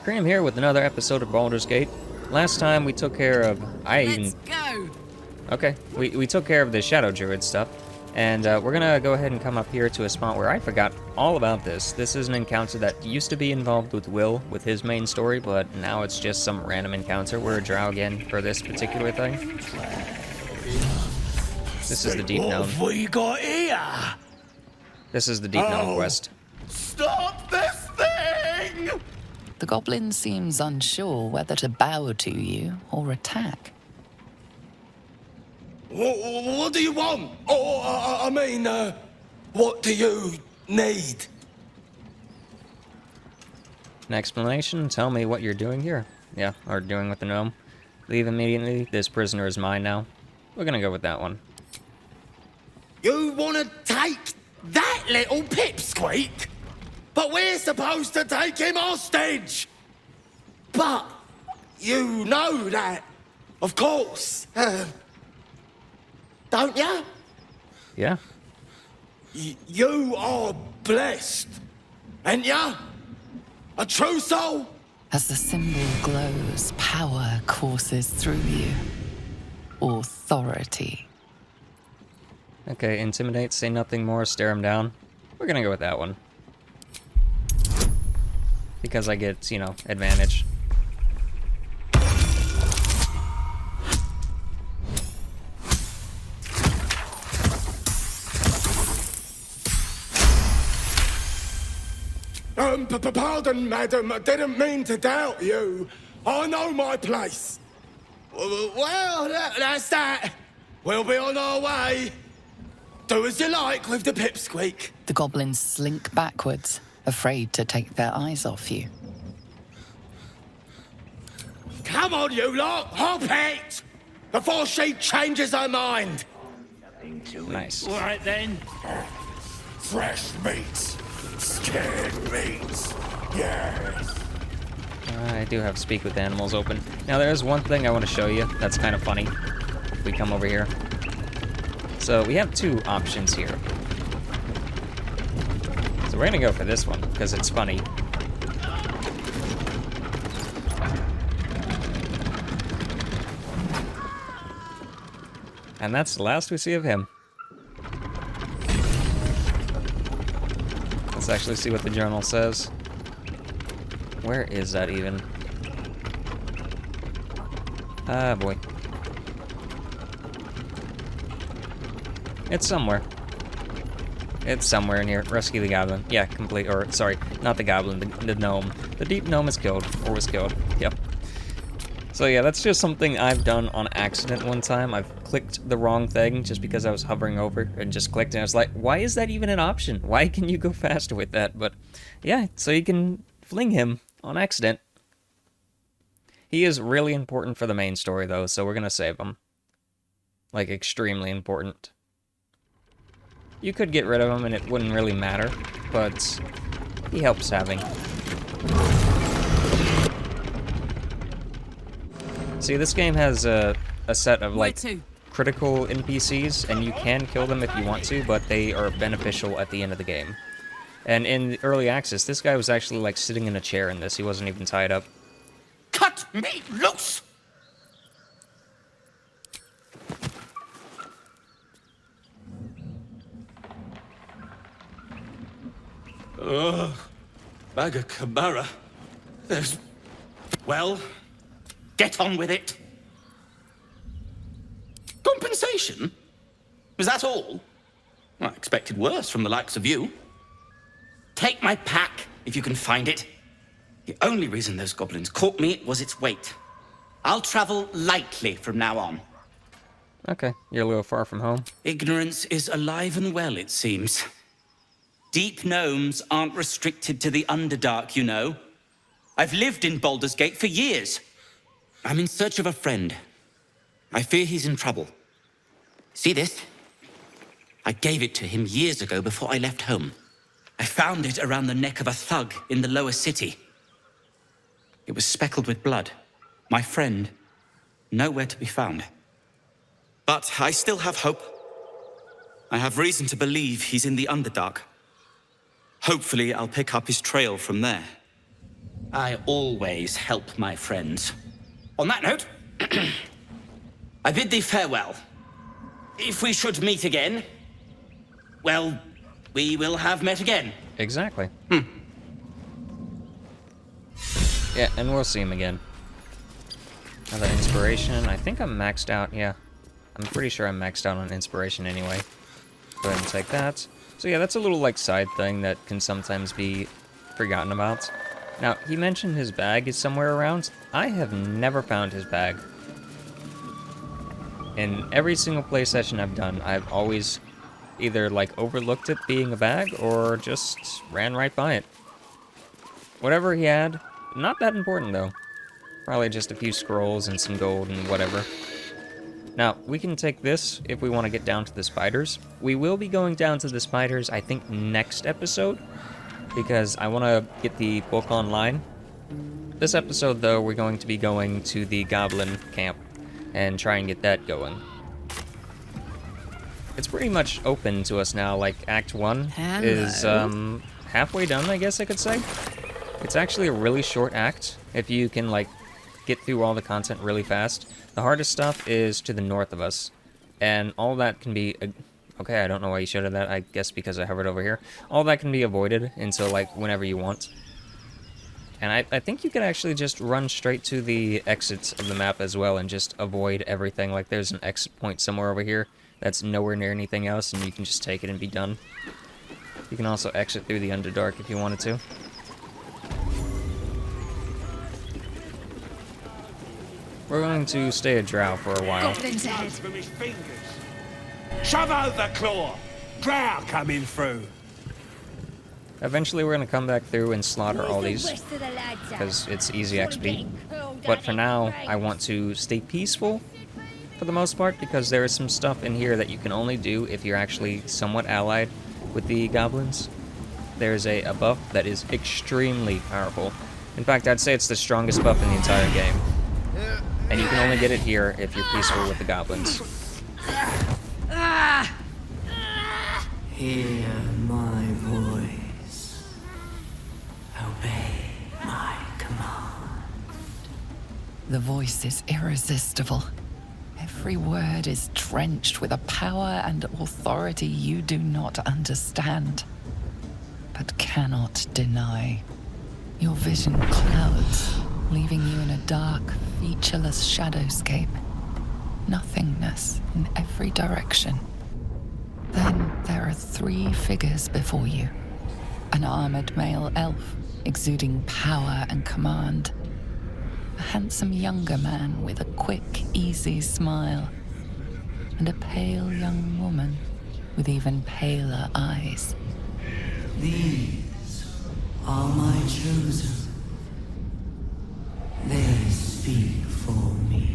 Crim here with another episode of Baldur's Gate. Last time we took care of... Let's go! Okay, we took care of the Shadow Druid stuff. And we're gonna go ahead and come up here to a spot where I forgot all about this. This is an encounter that used to be involved with Will, with his main story, but now it's just some random encounter. We're a drow again for this particular thing. This is the Deep Gnome. What have we got here? This is the Deep Gnome quest. Stop this thing! The goblin seems unsure whether to bow to you or attack. What do you want? What do you need? An explanation? Tell me what you're doing here. Yeah, or doing with the gnome. Leave immediately. This prisoner is mine now. We're gonna go with that one. You want to take that little pipsqueak? But we're supposed to take him hostage! But you know that, of course. Don't ya? Yeah. You are blessed, ain't ya? A true soul? As the symbol glows, power courses through you. Authority. Okay, intimidate, say nothing more, stare him down. We're gonna go with that one. Because I get, you know, advantage. Pardon, madam, I didn't mean to doubt you. I know my place. Well, that's that. We'll be on our way. Do as you like with the pipsqueak. The goblins slink backwards, afraid to take their eyes off you. Come on, you lot, hop it! Before she changes her mind. Nice. All right then. Fresh meats, scared meats, yes. I do have Speak with Animals open. Now there's one thing I want to show you that's kind of funny. If we come over here. So we have two options here. So we're gonna go for this one, because it's funny. And that's the last we see of him. Let's actually see what the journal says. Where is that even? Ah, boy. It's somewhere. It's somewhere in here. Rescue the goblin. Yeah, complete. Or, sorry, not the goblin, the gnome. The deep gnome is killed, or was killed. Yep. So yeah, that's just something I've done on accident one time. I've clicked the wrong thing just because I was hovering over and just clicked, and I was like, why is that even an option? Why can you go faster with that? But yeah, so you can fling him on accident. He is really important for the main story, though, so we're gonna save him. Like, extremely important. You could get rid of him and it wouldn't really matter, but he helps having. See, this game has a set of, like, critical NPCs, and you can kill them if you want to, but they are beneficial at the end of the game. And in early access, this guy was actually, like, sitting in a chair in this. He wasn't even tied up. Cut me loose! Bag of Camara. There's... Well, get on with it. Compensation? Was that all? Well, I expected worse from the likes of you. Take my pack, if you can find it. The only reason those goblins caught me was its weight. I'll travel lightly from now on. Okay, you're a little far from home. Ignorance is alive and well, it seems. Deep gnomes aren't restricted to the Underdark, you know. I've lived in Baldur's Gate for years. I'm in search of a friend. I fear he's in trouble. See this? I gave it to him years ago before I left home. I found it around the neck of a thug in the lower city. It was speckled with blood. My friend, nowhere to be found. But I still have hope. I have reason to believe he's in the Underdark. Hopefully, I'll pick up his trail from there. I always help my friends. On that note, I bid thee farewell. If we should meet again, well, we will have met again. Exactly. Yeah, and we'll see him again. Another inspiration. I think I'm maxed out. Yeah, I'm pretty sure I'm maxed out on inspiration anyway. Go ahead and take that. So yeah, that's a little like side thing that can sometimes be forgotten about. Now, he mentioned his bag is somewhere around. I have never found his bag. In every single play session I've done, I've always either like overlooked it being a bag or just ran right by it. Whatever he had, not that important though. Probably just a few scrolls and some gold and whatever. Now, we can take this if we want to get down to the spiders. We will be going down to the spiders, I think, next episode, because I want to get the book online. This episode, though, we're going to be going to the Goblin camp and try and get that going. It's pretty much open to us now, like Act 1 is halfway done, I guess I could say. It's actually a really short act, if you can, like, get through all the content really fast. The hardest stuff is to the north of us, and all that can be... Okay, I don't know why you showed that, I guess because I hovered over here. All that can be avoided until, like, whenever you want. And I think you could actually just run straight to the exits of the map as well and just avoid everything. Like, there's an exit point somewhere over here that's nowhere near anything else, and you can just take it and be done. You can also exit through the Underdark if you wanted to. We're going to stay a drow for a while. Goblin's ahead. From his fingers. Shove over, Claw! Drow coming through. Eventually we're going to come back through and slaughter all these, because it's easy XP. But for now, I want to stay peaceful for the most part, because there is some stuff in here that you can only do if you're actually somewhat allied with the goblins. There's a buff that is extremely powerful. In fact, I'd say it's the strongest buff in the entire game. And you can only get it here if you're peaceful with the goblins. Hear my voice. Obey my command. The voice is irresistible. Every word is drenched with a power and authority you do not understand, but cannot deny. Your vision clouds, leaving you in a dark, featureless shadowscape. Nothingness in every direction. Then there are 3 figures before you. An armored male elf, exuding power and command. A handsome younger man with a quick, easy smile. And a pale young woman with even paler eyes. These are my chosen. They speak for me.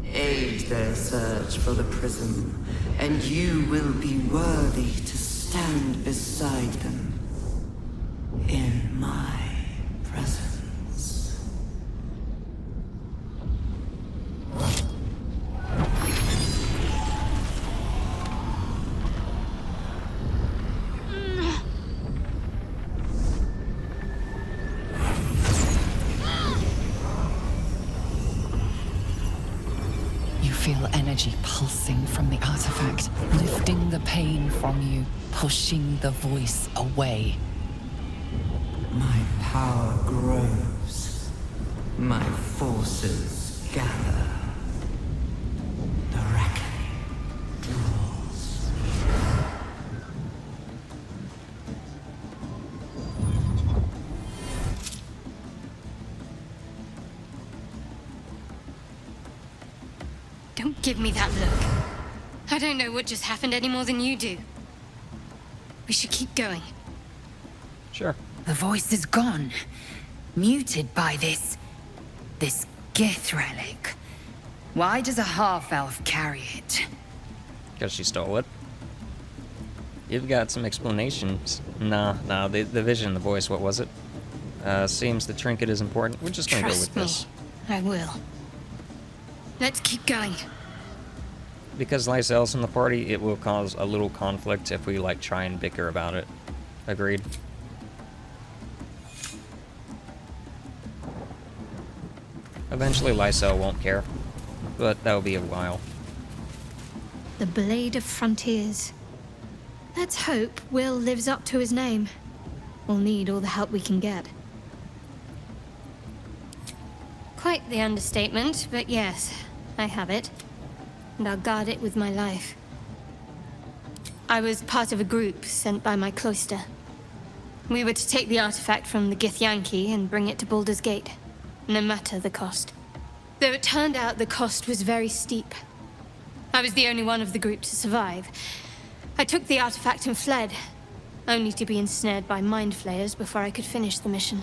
Aid their search for the prism, and you will be worthy to stand beside them in my presence. Feel energy pulsing from the artifact, lifting the pain from you, pushing the voice away. My power grows. My forces gather. The reckoning draws. Don't give me that look. I don't know what just happened any more than you do. We should keep going. Sure. The voice is gone. Muted by this Gith relic. Why does a half-elf carry it? Because she stole it. You've got some explanations. Nah, the vision, the voice, what was it? Seems the trinket is important. We're just gonna go with this. Trust me, I will. Let's keep going. Because Lysel's in the party, it will cause a little conflict if we, like, try and bicker about it. Agreed. Eventually Lysel won't care, but that'll be a while. The Blade of Frontiers. Let's hope Will lives up to his name. We'll need all the help we can get. Quite the understatement, but yes, I have it. And I'll guard it with my life. I was part of a group sent by my cloister. We were to take the artifact from the Githyanki and bring it to Baldur's Gate, no matter the cost. Though it turned out the cost was very steep. I was the only one of the group to survive. I took the artifact and fled, only to be ensnared by mind flayers before I could finish the mission.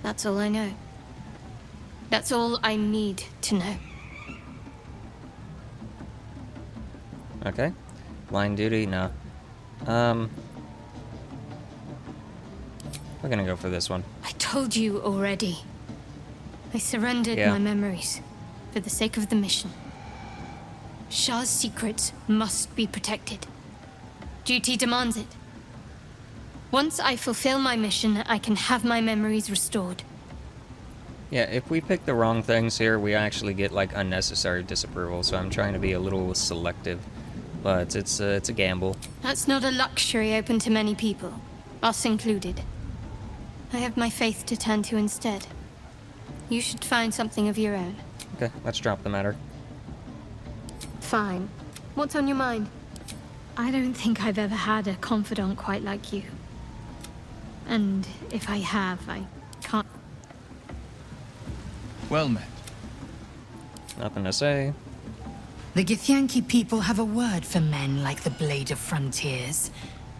That's all I know. That's all I need to know. Okay. Line duty? No. We're gonna go for this one. I told you already. I surrendered Yeah. my memories for the sake of the mission. Shah's secrets must be protected. Duty demands it. Once I fulfill my mission, I can have my memories restored. Yeah, if we pick the wrong things here, we actually get, like, unnecessary disapproval, so I'm trying to be a little selective. But it's a gamble. That's not a luxury open to many people, us included. I have my faith to turn to instead. You should find something of your own. Okay, let's drop the matter. Fine. What's on your mind? I don't think I've ever had a confidant quite like you. And if I have, I can't... Well met. Nothing to say. The Githyanki people have a word for men like the Blade of Frontiers.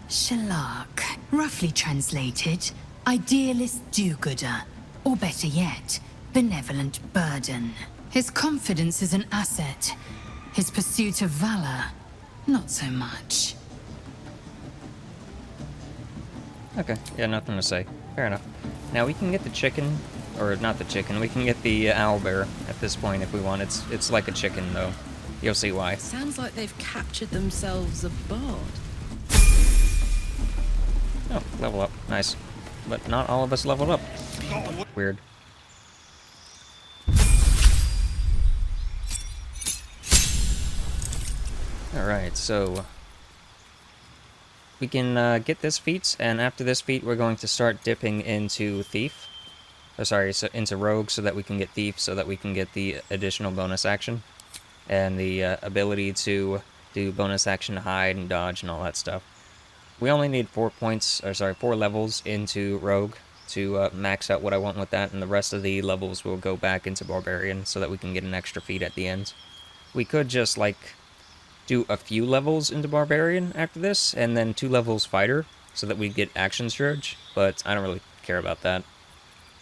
Shalak. Roughly translated, idealist do-gooder. Or better yet, benevolent burden. His confidence is an asset. His pursuit of valor, not so much. Okay, yeah, nothing to say. Fair enough. Now we can get the chicken, or not the chicken, we can get the owlbear at this point if we want. It's like a chicken, though. You'll see why. Sounds like they've captured themselves a bard. Oh, level up. Nice. But not all of us leveled up. Weird. Alright, so we can get this feat, and after this feat we're going to start dipping into Thief. Oh, sorry, so into Rogue so that we can get Thief, so that we can get the additional bonus action. And the ability to do bonus action hide and dodge and all that stuff. We only need 4 levels into Rogue to max out what I want with that, and the rest of the levels will go back into Barbarian so that we can get an extra feat at the end. We could just, like, do a few levels into Barbarian after this, and then 2 levels Fighter, so that we get Action Surge, but I don't really care about that.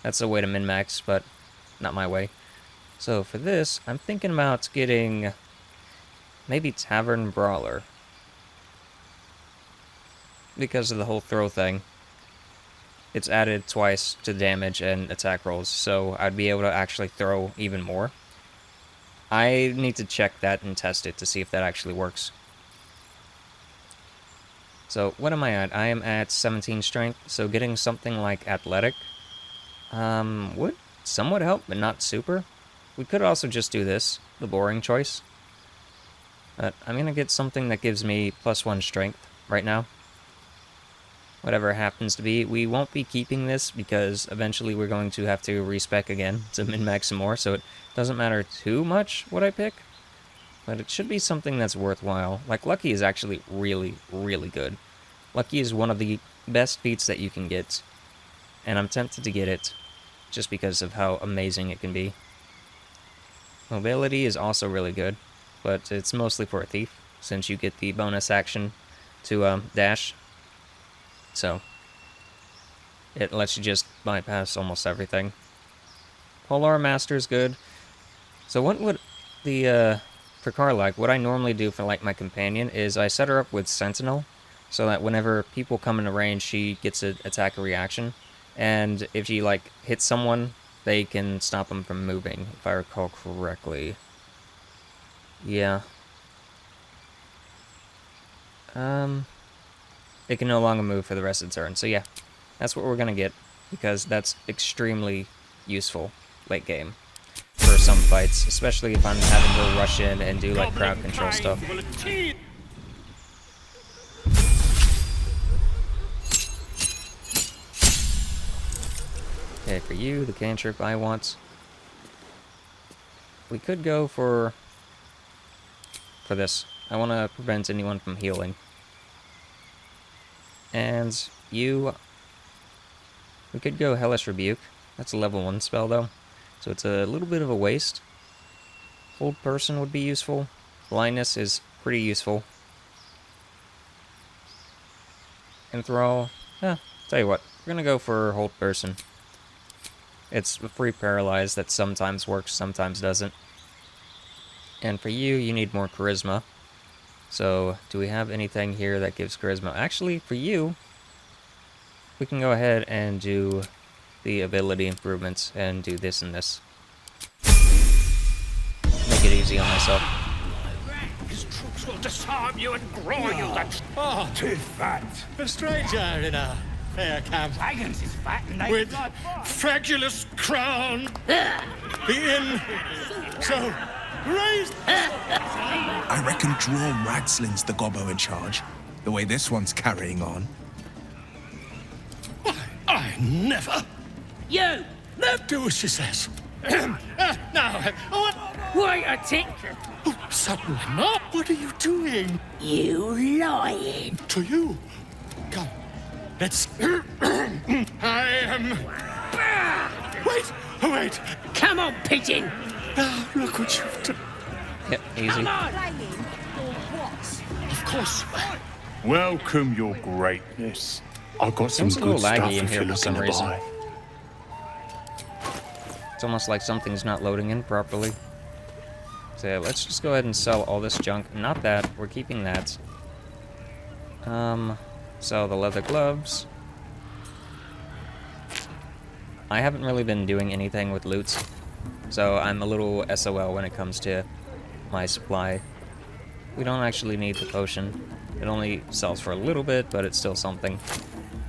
That's a way to min-max, but not my way. So for this, I'm thinking about getting maybe Tavern Brawler. Because of the whole throw thing. It's added twice to damage and attack rolls, so I'd be able to actually throw even more. I need to check that and test it to see if that actually works. So what am I at? I am at 17 strength, so getting something like athletic would somewhat help, but not super. We could also just do this, the boring choice. But I'm gonna get something that gives me +1 strength right now. Whatever it happens to be. We won't be keeping this because eventually we're going to have to respec again to min-max some more, so it doesn't matter too much what I pick. But it should be something that's worthwhile. Like, Lucky is actually really, really good. Lucky is one of the best feats that you can get. And I'm tempted to get it just because of how amazing it can be. Mobility is also really good, but it's mostly for a thief, since you get the bonus action to dash. So, it lets you just bypass almost everything. Polar Master is good. So what would the, for Karlach, what I normally do for, like, my companion is I set her up with Sentinel, so that whenever people come into range, she gets an attack or reaction. And if she, like, hits someone, they can stop them from moving, if I recall correctly. Yeah. It can no longer move for the rest of the turn. So yeah, that's what we're gonna get, because that's extremely useful late game. for some fights, especially if I'm having to rush in and do like crowd control stuff. Okay, for you, the cantrip I want. We could go for this. I want to prevent anyone from healing. And you... We could go Hellish Rebuke. That's a level 1 spell, though. So it's a little bit of a waste. Hold Person would be useful. Blindness is pretty useful. Enthrall... tell you what. We're gonna go for Hold Person. It's a free Paralyze that sometimes works, sometimes doesn't. And for you, you need more Charisma. So, do we have anything here that gives Charisma? Actually, for you, we can go ahead and do the ability improvements and do this and this. Make it easy on myself. His troops will disarm you and grow you. That's Too fat. A stranger in a fair camp. dragons is fat and they With fragulous crown. Being so raised. I reckon Draw Radsling's the gobbo in charge. The way this one's carrying on. I never. You! Look! Do as she says. Now, Wait a tick! suddenly, Ma, what are you doing? You lying! To you. Come, let's... I am... Wait! Come on, pigeon! Now, look what you've done. Yep, easy. Of course. welcome your greatness. I've got some Seems a little good stuff laggy in if here you're for some looking to reason. buy. It's almost like something's not loading in properly. So yeah, let's just go ahead and sell all this junk. Not that, we're keeping that. Sell the leather gloves. I haven't really been doing anything with loots, so I'm a little SOL when it comes to my supply. We don't actually need the potion. It only sells for a little bit, but it's still something.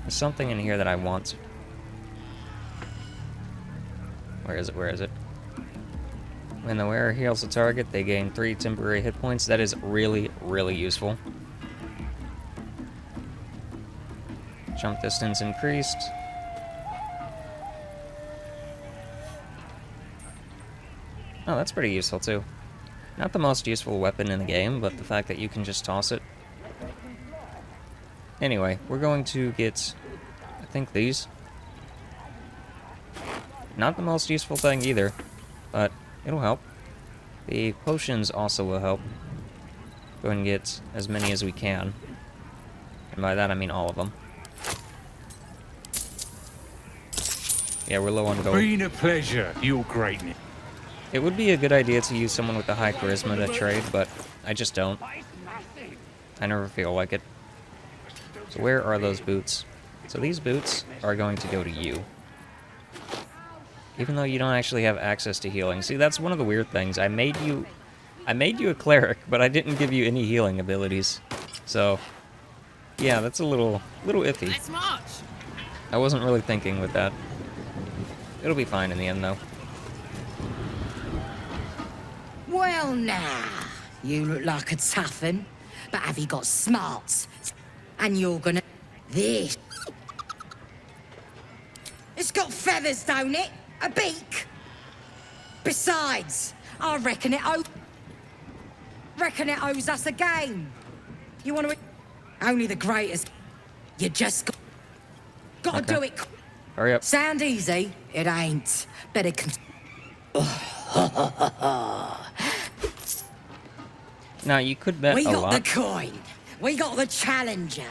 There's something in here that I want. Where is it? When the wearer heals a target, they gain 3 temporary hit points. That is really, really useful. Jump distance increased. Oh, that's pretty useful too. Not the most useful weapon in the game, but the fact that you can just toss it. Anyway, we're going to get, I think, these. Not the most useful thing either, but it'll help. The potions also will help. Go ahead and get as many as we can. And by that I mean all of them. Yeah, we're low on gold. Been a pleasure, your greatness. It would be a good idea to use someone with a high charisma to trade, but I just don't. I never feel like it. So where are those boots? So these boots are going to go to you. Even though you don't actually have access to healing. See, that's one of the weird things. I made you a cleric, but I didn't give you any healing abilities. So, yeah, that's a little iffy. I wasn't really thinking with that. It'll be fine in the end, though. Well, now, you look like a tough un, but have you got smarts? And you're gonna... This. It's got feathers, don't it? A beak. Besides, I reckon it owes us a game. You want to... Only the greatest... You just got to do it. Hurry up. Sound easy? It ain't. Better Now, you could bet we a got lot. the coin. We got the challenger.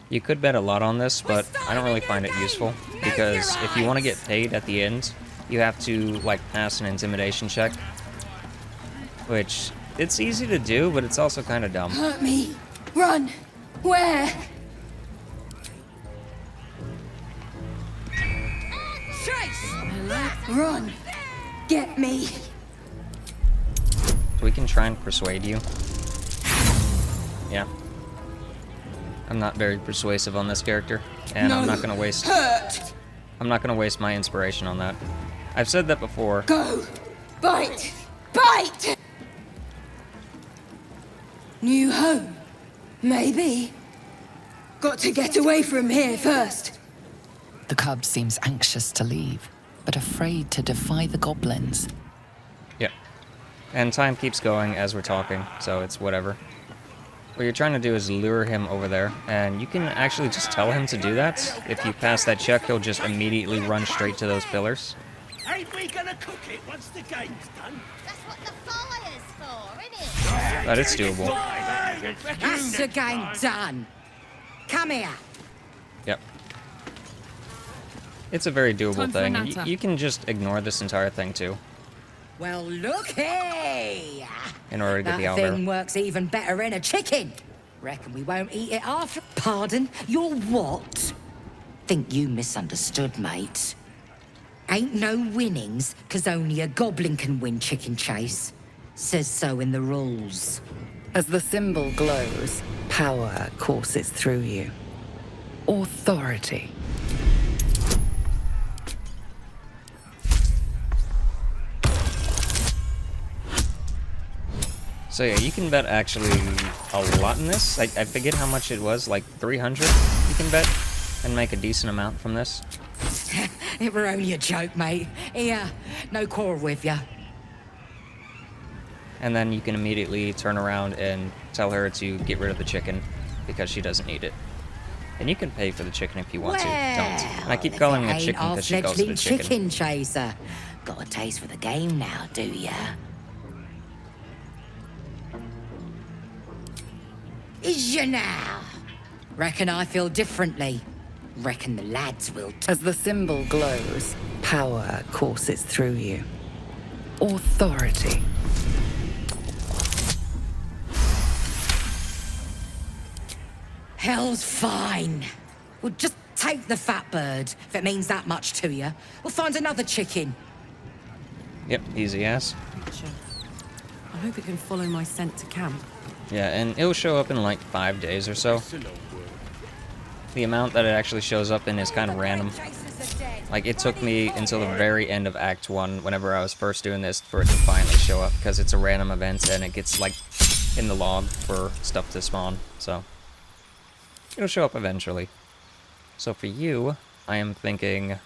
You could bet a lot on this, but I don't really find it useful. Because if you want to get paid at the end, you have to, like, pass an intimidation check. Which, it's easy to do, but it's also kind of dumb. Hurt me. Run. Where? Chase! Run. Get me. We can try and persuade you. Yeah. I'm not very persuasive on this character, and I'm not gonna waste... Hurt. I'm not gonna waste my inspiration on that. I've said that before. Go. Bite! Bite! New home? Maybe. Got to get away from here first. The cub seems anxious to leave, but afraid to defy the goblins. Yep. And time keeps going as we're talking, so it's whatever. What you're trying to do is lure him over there, and you can actually just tell him to do that. If you pass that check, he'll just immediately run straight to those pillars. Ain't we gonna cook it once the game's done? That's what the fire's for, isn't it? But it's doable. That's the game done. Come here. Yep. It's a very doable Time for a thing. natter. You can just ignore this entire thing, too, Well, looky! in order to get That the owl thing barrel. works even better in a chicken. Reckon we won't eat it after. Pardon? You're what? Think you misunderstood, mate. Ain't no winnings, 'cause only a goblin can win chicken chase. Says so in the rules. As the symbol glows, power courses through you. Authority. So yeah, you can bet actually a lot in this. I forget how much it was, like 300 you can bet, and make a decent amount from this. It were only a joke, mate. Here, no quarrel with ya. And then you can immediately turn around and tell her to get rid of the chicken, because she doesn't eat it. And you can pay for the chicken if you want to. Don't. And I keep calling it a chicken because she calls it a chicken. Chicken chaser. Got a taste for the game now, do ya? Is ya now? Reckon I feel differently. Reckon the lads will As the symbol glows, power courses through you. Authority. Hell's fine. We'll just take the fat bird, if it means that much to you. We'll find another chicken. Yep, easy ass. Sure. I hope it can follow my scent to camp. Yeah, and it'll show up in like 5 days or so. The amount that it actually shows up in is kind of random. Like, it took me until the very end of Act 1, whenever I was first doing this, for it to finally show up, because it's a random event and it gets, like, in the log for stuff to spawn, so it'll show up eventually. So for you, I am thinking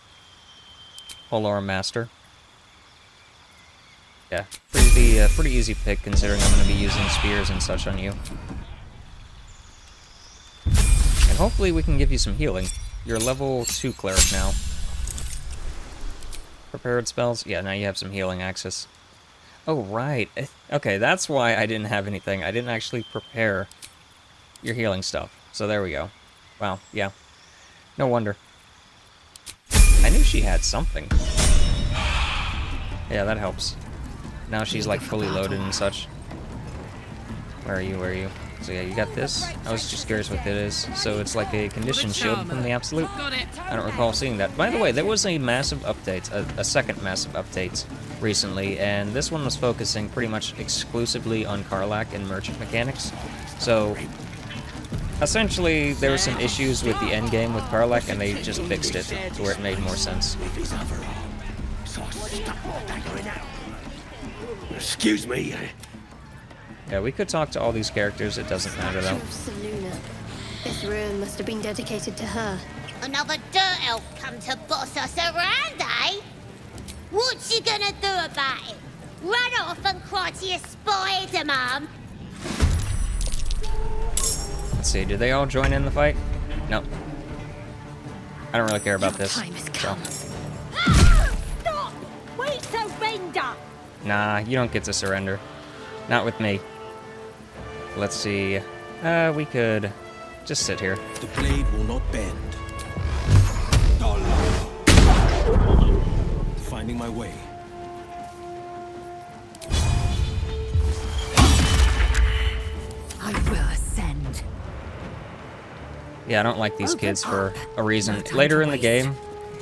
Holor Master. Yeah, pretty easy pick considering I'm going to be using spears and such on you. And hopefully we can give you some healing. You're level 2 cleric now. Prepared spells? Yeah, now you have some healing access. Oh, right. Okay, that's why I didn't have anything. I didn't actually prepare your healing stuff. So there we go. Wow, yeah. No wonder. I knew she had something. Yeah, that helps. Now she's like fully loaded and such. Where are you? Where are you? So yeah, you got this. I was just curious what it is. So it's like a condition shield from the Absolute. I don't recall seeing that. By the way, there was a massive update, a second massive update recently, and this one was focusing pretty much exclusively on Karlach and merchant mechanics. So essentially, there were some issues with the end game with Karlach, and they just fixed it to where it made more sense. Excuse me. Yeah, we could talk to all these characters. It doesn't matter though. Seluna. This room must have been dedicated to her. Another dirt elf come to boss us around, eh? What you gonna do about it? Run off and cry to your spider, Mum? Let's see, do they all join in the fight? No. I don't really care about this. Time has come. Stop! We surrender! Nah, you don't get to surrender. Not with me. Let's see. We could just sit here. The blade will not bend. Finding my way. I will ascend. Yeah, I don't like these kids for a reason. Later in the game,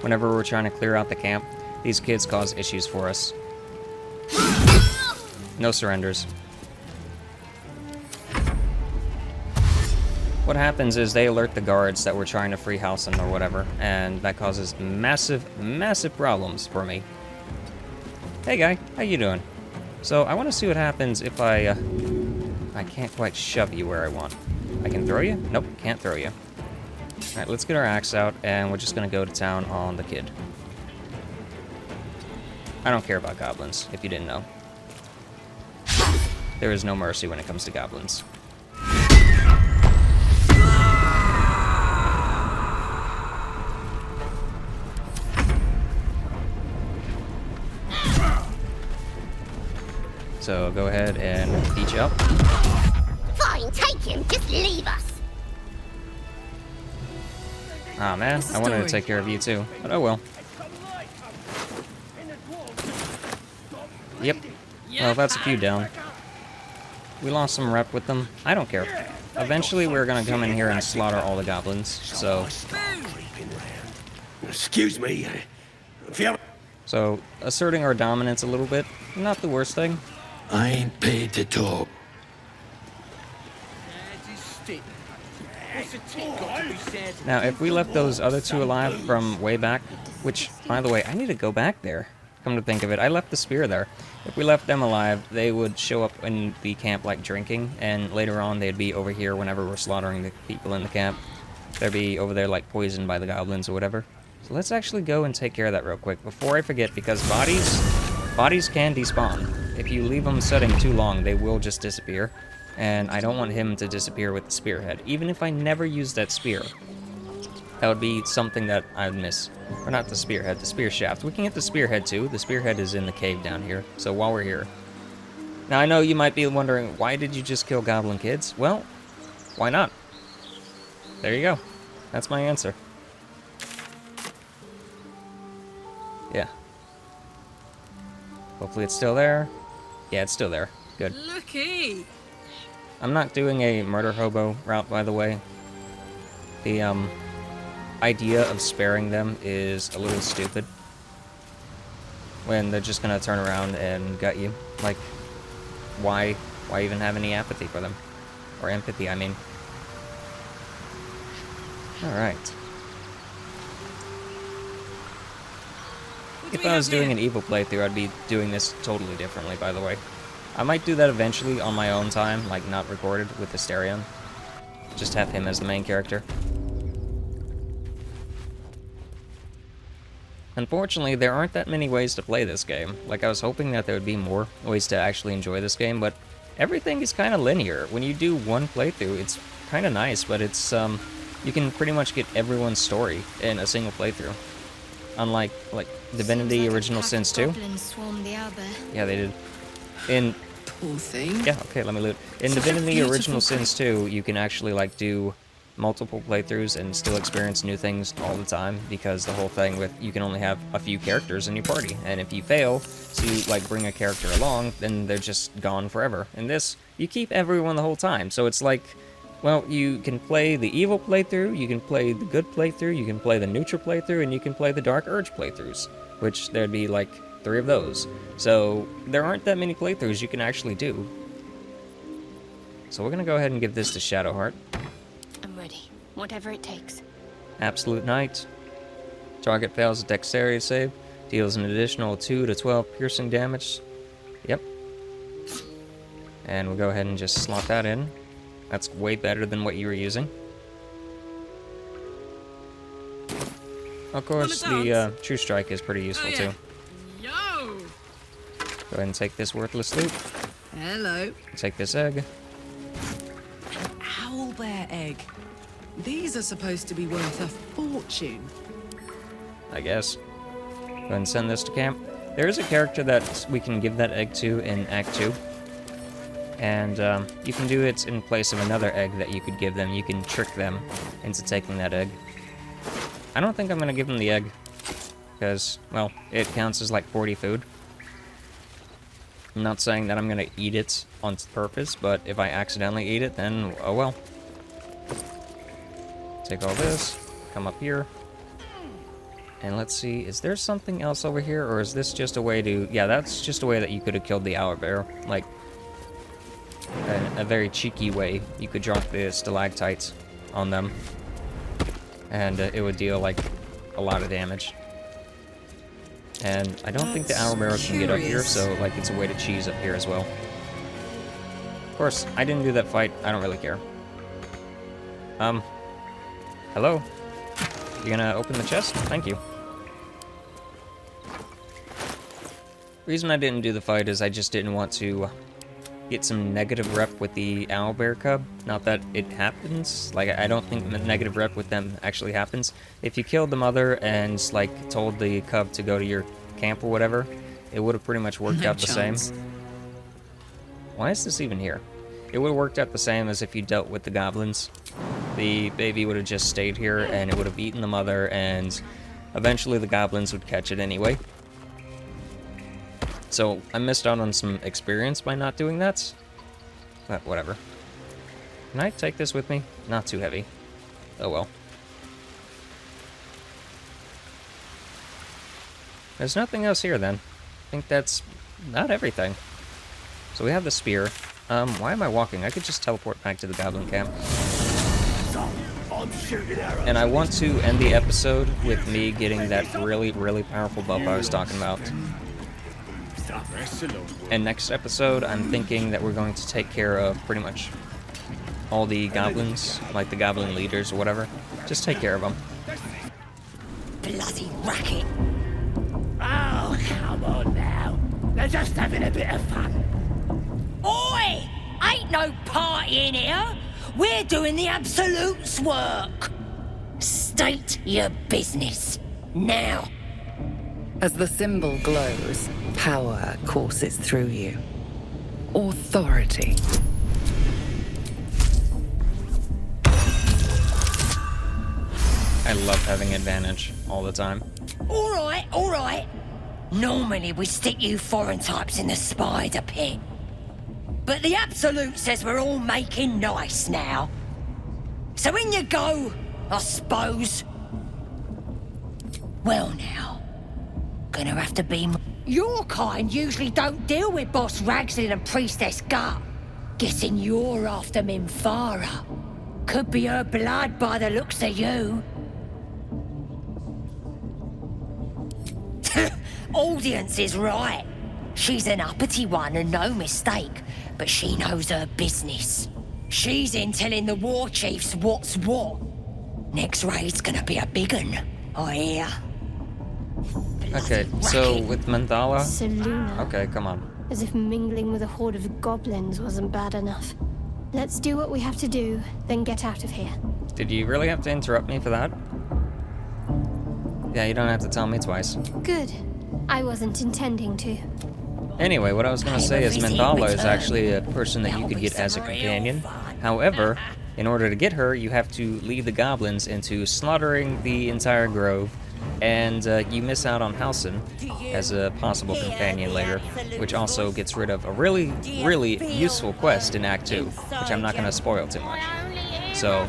whenever we're trying to clear out the camp, these kids cause issues for us. No surrenders. What happens is they alert the guards that we're trying to free Halsin or whatever, and that causes massive, massive problems for me. Hey guy, how you doing? So I want to see what happens if I can't quite shove you where I want. I can throw you? Nope, can't throw you. Alright, let's get our axe out, and we're just gonna go to town on the kid. I don't care about goblins, if you didn't know. There is no mercy when it comes to goblins. So go ahead and beat you up. Fine, take him. Just leave us. Ah man, I wanted to take care of you too, but oh well. Yep. Well, that's a few down. We lost some rep with them. I don't care. Eventually, we're gonna come in here and slaughter all the goblins, so... Excuse me. So, asserting our dominance a little bit, not the worst thing. I ain't paid to talk. Now, if we left those other two alive from way back, which, by the way, I need to go back there. Come to think of it, I left the spear there. If we left them alive, they would show up in the camp like drinking, and later on they'd be over here whenever we're slaughtering the people in the camp. They'd be over there like poisoned by the goblins or whatever. So let's actually go and take care of that real quick before I forget, because bodies can despawn. If you leave them setting too long, they will just disappear. And I don't want him to disappear with the spearhead, even if I never use that spear. That would be something that I'd miss. Or not the spearhead, the spear shaft. We can get the spearhead too. The spearhead is in the cave down here, so while we're here. Now I know you might be wondering, why did you just kill goblin kids? Well, why not? There you go. That's my answer. Yeah. Hopefully it's still there. Yeah, it's still there. Good. Looky! I'm not doing a murder hobo route, by the way. The, idea of sparing them is a little stupid. When they're just gonna turn around and gut you. Like, why even have any apathy for them? Or empathy, I mean. Alright. If I was doing an evil playthrough, I'd be doing this totally differently, by the way. I might do that eventually on my own time, like not recorded with Asterion. Just have him as the main character. Unfortunately, there aren't that many ways to play this game. Like, I was hoping that there would be more ways to actually enjoy this game, but everything is kind of linear. When you do one playthrough, it's kind of nice, but it's, you can pretty much get everyone's story in a single playthrough. Unlike, like, Divinity Original Sins 2. Yeah, they did. In... Poor thing. Yeah, okay, let me loot. In Divinity Original Sins 2, you can actually, like, do multiple playthroughs and still experience new things all the time, because the whole thing with you can only have a few characters in your party, and if you fail to like bring a character along, then they're just gone forever. In this, you keep everyone the whole time, so it's like, well, you can play the evil playthrough, you can play the good playthrough, you can play the neutral playthrough, and you can play the Dark Urge playthroughs, which there'd be like 3 of those. So there aren't that many playthroughs you can actually do. So we're gonna go ahead and give this to Shadowheart. I'm ready. Whatever it takes. Absolute Knight. Target fails a dexterity save. Deals an additional 2 to 12 piercing damage. Yep. And we'll go ahead and just slot that in. That's way better than what you were using. Of course, the True Strike is pretty useful too. Yo! Go ahead and take this worthless loot. Hello. Take this egg. Owlbear egg. These are supposed to be worth a fortune. I guess. Go ahead and send this to camp. There is a character that we can give that egg to in Act 2. And you can do it in place of another egg that you could give them. You can trick them into taking that egg. I don't think I'm going to give them the egg. Because, well, it counts as like 40 food. I'm not saying that I'm going to eat it on purpose, but if I accidentally eat it, then oh well. Take all this, come up here, and let's see, is there something else over here, or is this just a way to... Yeah, that's just a way that you could have killed the owlbear. Like, a very cheeky way. You could drop the stalactites on them, and it would deal, like, a lot of damage. And I don't think the owlbear can get up here, so like it's a way to cheese up here as well. Of course, I didn't do that fight. I don't really care. Hello? You gonna open the chest? Thank you. Reason I didn't do the fight is I just didn't want to get some negative rep with the owlbear cub. Not that it happens. Like, I don't think the negative rep with them actually happens. If you killed the mother and, like, told the cub to go to your camp or whatever, it would have pretty much worked out the same. Why is this even here? It would have worked out the same as if you dealt with the goblins. The baby would have just stayed here, and it would have eaten the mother, and eventually the goblins would catch it anyway. So, I missed out on some experience by not doing that. But whatever. Can I take this with me? Not too heavy. Oh well. There's nothing else here then. I think that's not everything. So we have the spear. Why am I walking? I could just teleport back to the goblin camp. And I want to end the episode with me getting that really, really powerful buff I was talking about. And next episode, I'm thinking that we're going to take care of pretty much all the goblins, like the goblin leaders or whatever. Just take care of them. Bloody racket! Oh, come on now. They're just having a bit of fun. Oi! Ain't no party in here. We're doing the Absolute's work. State your business. Now. As the symbol glows, power courses through you. Authority. I love having advantage all the time. All right. Normally we stick you foreign types in the spider pit. But the Absolute says we're all making nice now. So in you go, I suppose. Well now. Gonna have to be... Your kind usually don't deal with Boss Ragslin and Priestess Gut. Guessing you're after Minfara. Could be her blood by the looks of you. Audience is right. She's an uppity one and no mistake, but she knows her business. She's in telling the war chiefs what's what. Next raid's gonna be a big un, I hear. Okay, so with Mandala... Seluna. Okay, come on. As if mingling with a horde of goblins wasn't bad enough. Let's do what we have to do, then get out of here. Did you really have to interrupt me for that? Yeah, you don't have to tell me twice. Good. I wasn't intending to. Anyway, what I was going to say is Mandala is actually a person that you could get as a companion. However, in order to get her, you have to lead the goblins into slaughtering the entire grove, and you miss out on Halsin as a possible companion later, which also gets rid of a really, really useful quest in Act 2, which I'm not going to spoil too much. So,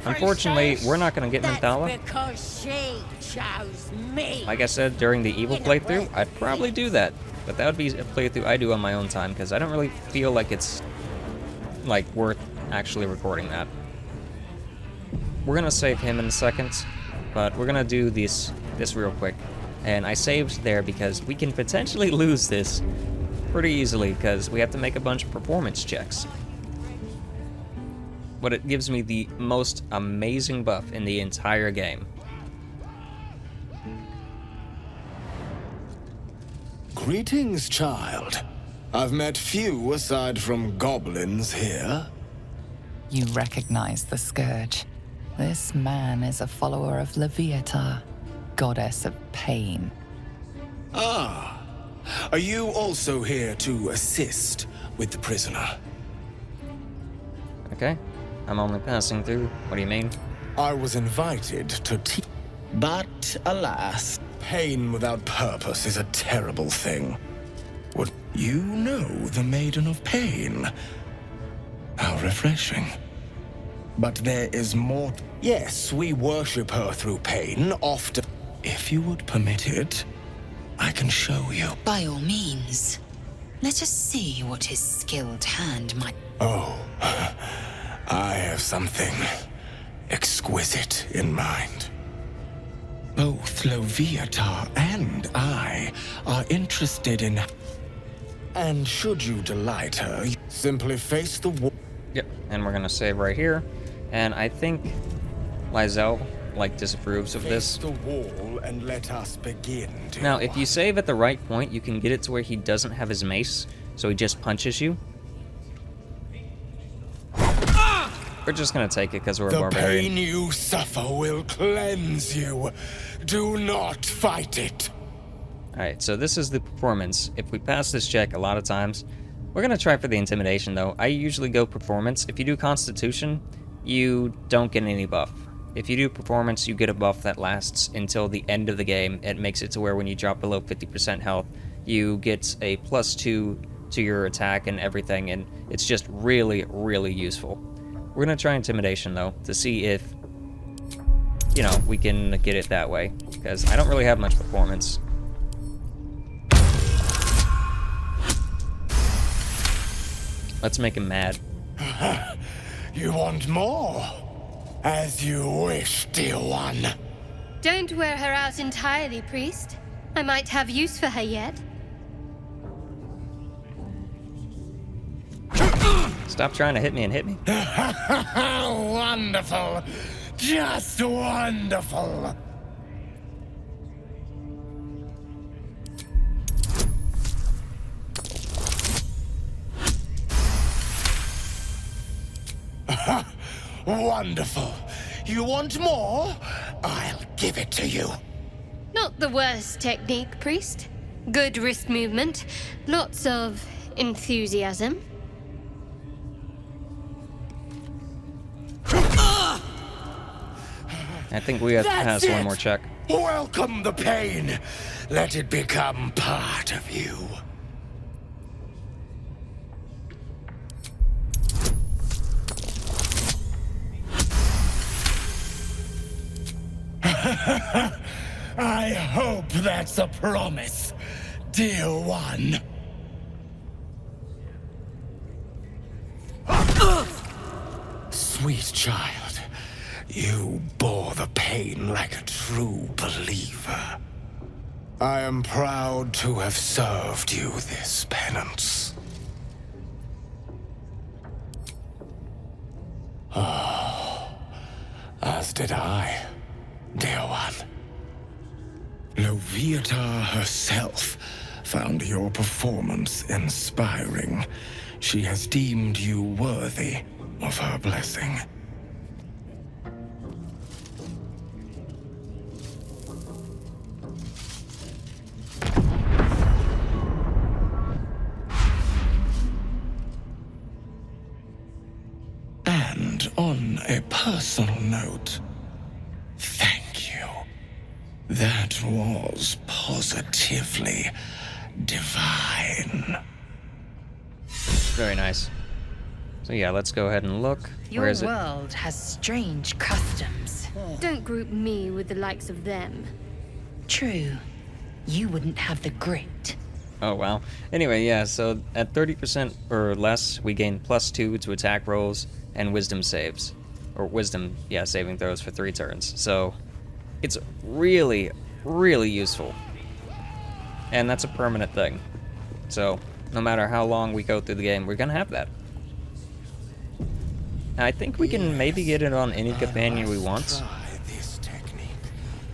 unfortunately, we're not going to get Mandala. Like I said during the evil playthrough, I'd probably do that. But that would be a playthrough I do on my own time, because I don't really feel like it's, like, worth actually recording that. We're gonna save him in a second, but we're gonna do this real quick. And I saved there because we can potentially lose this pretty easily, because we have to make a bunch of performance checks. But it gives me the most amazing buff in the entire game. Greetings, child. I've met few aside from goblins here. You recognize the Scourge. This man is a follower of Leviatha, goddess of pain. Ah. Are you also here to assist with the prisoner? Okay. I'm only passing through. What do you mean? I was invited to teach. But, alas, pain without purpose is a terrible thing. Would you know the Maiden of Pain? How refreshing. But there is more. Yes, we worship her through pain, often. If you would permit it, I can show you. By all means. Let us see what his skilled hand might... Oh, I have something exquisite in mind. Both Loviatar and I are interested in... And should you delight her, simply face the wall. Yep, and we're gonna save right here. And I think Lizelle, disapproves of this. Face the wall and let us begin. Now, if you save at the right point, you can get it to where he doesn't have his mace, so he just punches you. We're just gonna take it because we're a barbarian. The pain you suffer will cleanse you. Do not fight it. Alright, so this is the performance. If we pass this check a lot of times, we're gonna try for the intimidation though. I usually go performance. If you do constitution, you don't get any buff. If you do performance, you get a buff that lasts until the end of the game. It makes it to where when you drop below 50% health, you get a +2 to your attack and everything, and it's just really, really useful. We're gonna try intimidation though, to see if, we can get it that way, because I don't really have much performance. Let's make him mad. You want more? As you wish, dear one. Don't wear her out entirely, priest. I might have use for her yet. Stop trying to hit me and hit me. Wonderful. Just wonderful. Wonderful. You want more? I'll give it to you. Not the worst technique, priest. Good wrist movement. Lots of enthusiasm. I think we have to pass one more check. Welcome the pain. Let it become part of you. I hope that's a promise, dear one. Sweet child, you bore the pain like a true believer. I am proud to have served you this penance. Oh, as did I, dear one. Loviatar herself found your performance inspiring. She has deemed you worthy of her blessing. And on a personal note, thank you. That was positively divine. Very nice. So yeah, let's go ahead and look. Where is it? Your world has strange customs. Don't group me with the likes of them. True. You wouldn't have the grit. Oh, wow. Anyway, yeah, so at 30% or less, we gain +2 to attack rolls and wisdom saves. Or wisdom, yeah, saving throws for 3 turns. So it's really, really useful. And that's a permanent thing. So no matter how long we go through the game, we're gonna have that. I think we can maybe get it on any companion we want.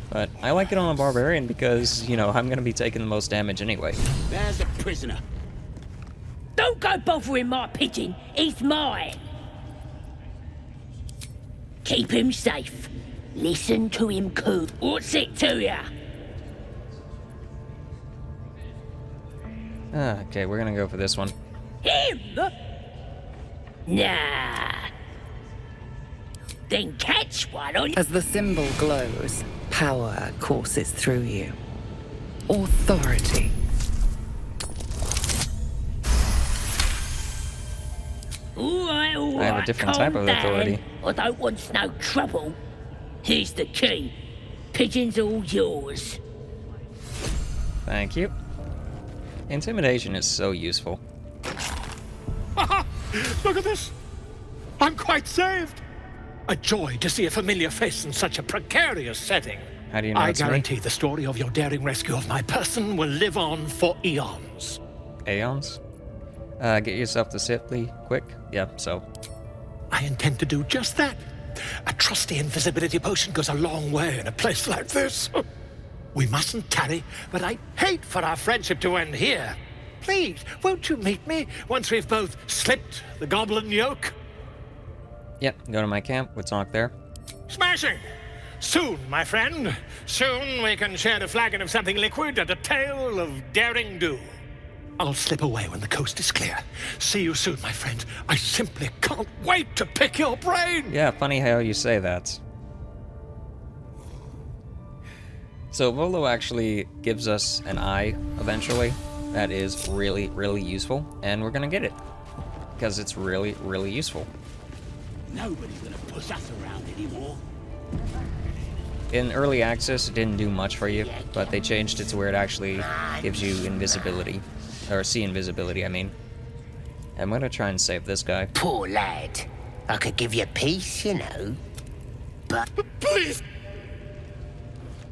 But I like it on a barbarian because, you know, I'm gonna be taking the most damage anyway. There's the prisoner. Don't go bothering my pigeon. He's mine. Keep him safe. Listen to him coo. What's it to ya? Okay, we're gonna go for this one. Him? Nah. Then catch one on... As the symbol glows, power courses through you. Authority. All right, I have a different type of authority. I don't want no trouble. Here's the key. Pigeon's all yours. Thank you. Intimidation is so useful. Look at this! I'm quite saved! A joy to see a familiar face in such a precarious setting. How do you know I it's guarantee me? the story of your daring rescue of my person will live on for eons. Aeons? Get yourself to safety quick. Yep, so. I intend to do just that. A trusty invisibility potion goes a long way in a place like this. We mustn't tarry, but I'd hate for our friendship to end here. Please, won't you meet me once we've both slipped the goblin yoke? Yep, go to my camp. We'll talk there. Smashing! Soon, my friend. Soon we can share a flagon of something liquid and a tale of daring do. I'll slip away when the coast is clear. See you soon, my friend. I simply can't wait to pick your brain! Yeah, funny how you say that. So Volo actually gives us an eye, eventually. That is really, really useful, and we're gonna get it. Because it's really, really useful. Nobody's gonna push us around anymore. In early access, it didn't do much for you, but they changed it to where it actually gives you invisibility. Or see invisibility, I mean. I'm gonna try and save this guy. Poor lad. I could give you peace, you know. But please!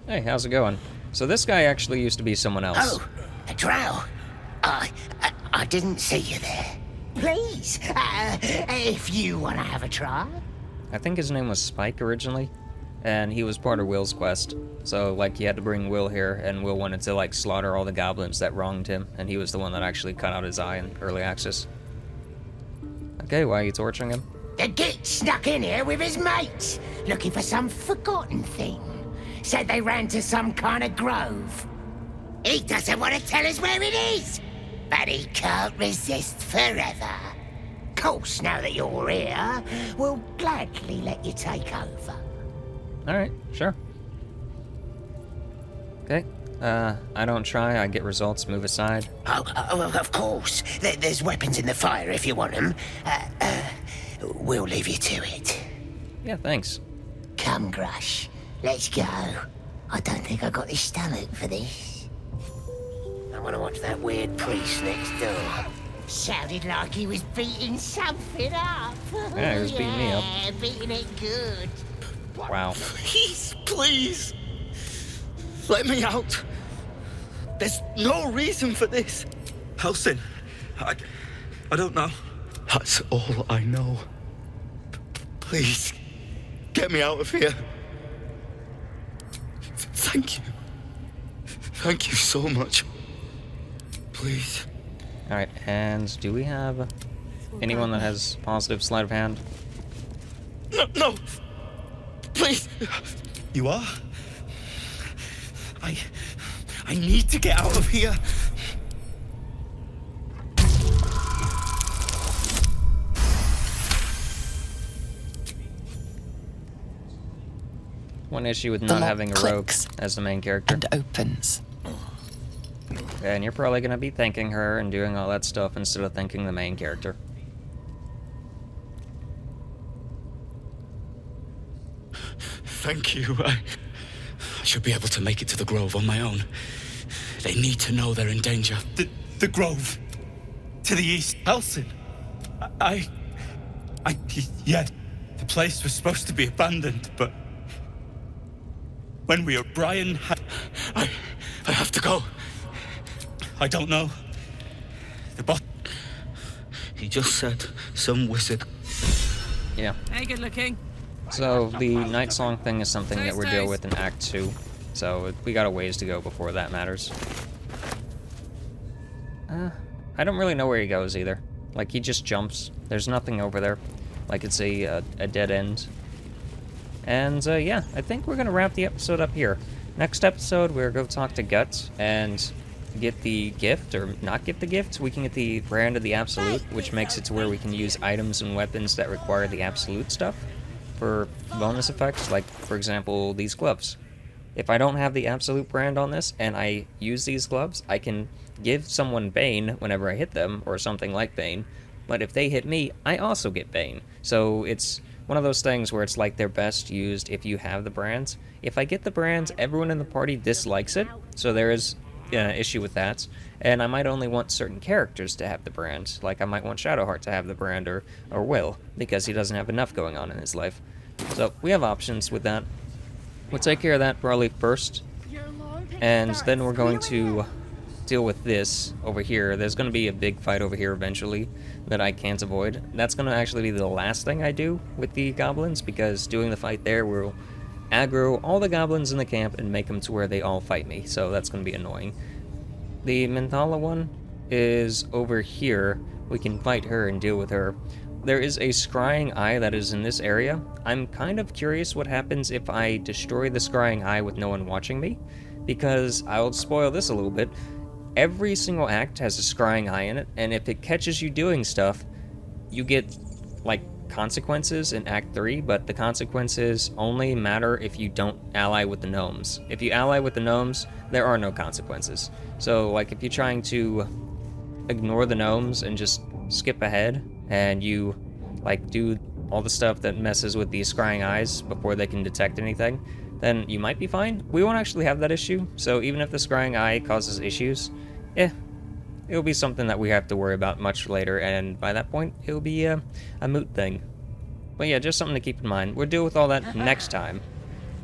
Hey, how's it going? So this guy actually used to be someone else. Oh, a drow. I didn't see you there. Please, if you want to have a try. I think his name was Spike originally, and he was part of Will's quest. So, like, he had to bring Will here, and Will wanted to, like, slaughter all the goblins that wronged him, and he was the one that actually cut out his eye in early access. Okay, why are you torturing him? The git snuck in here with his mates, looking for some forgotten thing. Said they ran to some kind of grove. He doesn't want to tell us where it is, but he can't resist forever. Course, now that you're here, we'll gladly let you take over. Alright, sure. Okay, I don't try, I get results, move aside. Oh, of course. There's weapons in the fire if you want them. We'll leave you to it. Yeah, thanks. Come, Grush. Let's go. I don't think I got the stomach for this. I want to watch that weird priest next door. Sounded like he was beating something up. Yeah, he was beating me up. Yeah, beating it good. Wow. Please, please. Let me out. There's no reason for this. Halsin, I don't know. That's all I know. Please, get me out of here. Thank you. Thank you so much. Please. Alright, and do we have anyone that has positive sleight of hand? No. Please. You are? I need to get out of here. One issue with The not lock having a rogue clicks as the main character. and opens. And you're probably gonna be thanking her and doing all that stuff instead of thanking the main character. Thank you. I should be able to make it to the Grove on my own. They need to know they're in danger. The Grove. To the east. Halsin. Yeah, the place was supposed to be abandoned, but when we were, Brian had... I have to go. I don't know. The boss... He just said some wizard. Yeah. Hey, good looking. So the Night Song thing is something that we're dealing with in Act 2. So we got a ways to go before that matters. I don't really know where he goes either. Like, he just jumps. There's nothing over there. Like, it's a dead end. And, yeah, I think we're gonna wrap the episode up here. Next episode, we're gonna talk to Guts and get the gift, or not get the gift. We can get the brand of the Absolute, which makes it to where we can use items and weapons that require the Absolute stuff for bonus effects, like, for example, these gloves. If I don't have the Absolute brand on this, and I use these gloves, I can give someone Bane whenever I hit them, or something like Bane, but if they hit me, I also get Bane. So it's one of those things where it's like they're best used if you have the brands. If I get the brands, everyone in the party dislikes it, so there is an issue with that, and I might only want certain characters to have the brand. Like, I might want Shadowheart to have the brand, or Will, because he doesn't have enough going on in his life. So, we have options with that. We'll take care of that probably first, and then we're going to deal with this over here. There's going to be a big fight over here eventually that I can't avoid. That's going to actually be the last thing I do with the goblins, because doing the fight there will aggro all the goblins in the camp and make them to where they all fight me, so that's going to be annoying. The Menthala one is over here. We can fight her and deal with her. There is a scrying eye that is in this area. I'm kind of curious what happens if I destroy the scrying eye with no one watching me, because I'll spoil this a little bit. Every single act has a scrying eye in it, and if it catches you doing stuff, you get, like, consequences in Act 3, but the consequences only matter if you don't ally with the gnomes. If you ally with the gnomes, there are no consequences. So, like, if you're trying to ignore the gnomes and just skip ahead, and you, like, do all the stuff that messes with these scrying eyes before they can detect anything, then you might be fine. We won't actually have that issue, so even if the scrying eye causes issues, it'll be something that we have to worry about much later, and by that point, it'll be a moot thing. But yeah, just something to keep in mind. We'll deal with all that next time,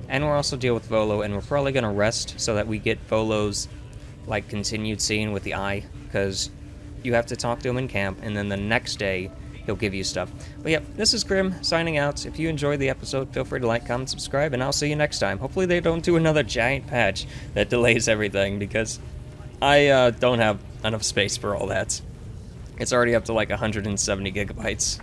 and we'll also deal with Volo, and we're probably going to rest so that we get Volo's, like, continued scene with the eye, because you have to talk to him in camp, and then the next day, he'll give you stuff. But yeah, this is Crim, signing out. If you enjoyed the episode, feel free to like, comment, subscribe, and I'll see you next time. Hopefully they don't do another giant patch that delays everything, because I don't have enough space for all that. It's already up to like 170 gigabytes.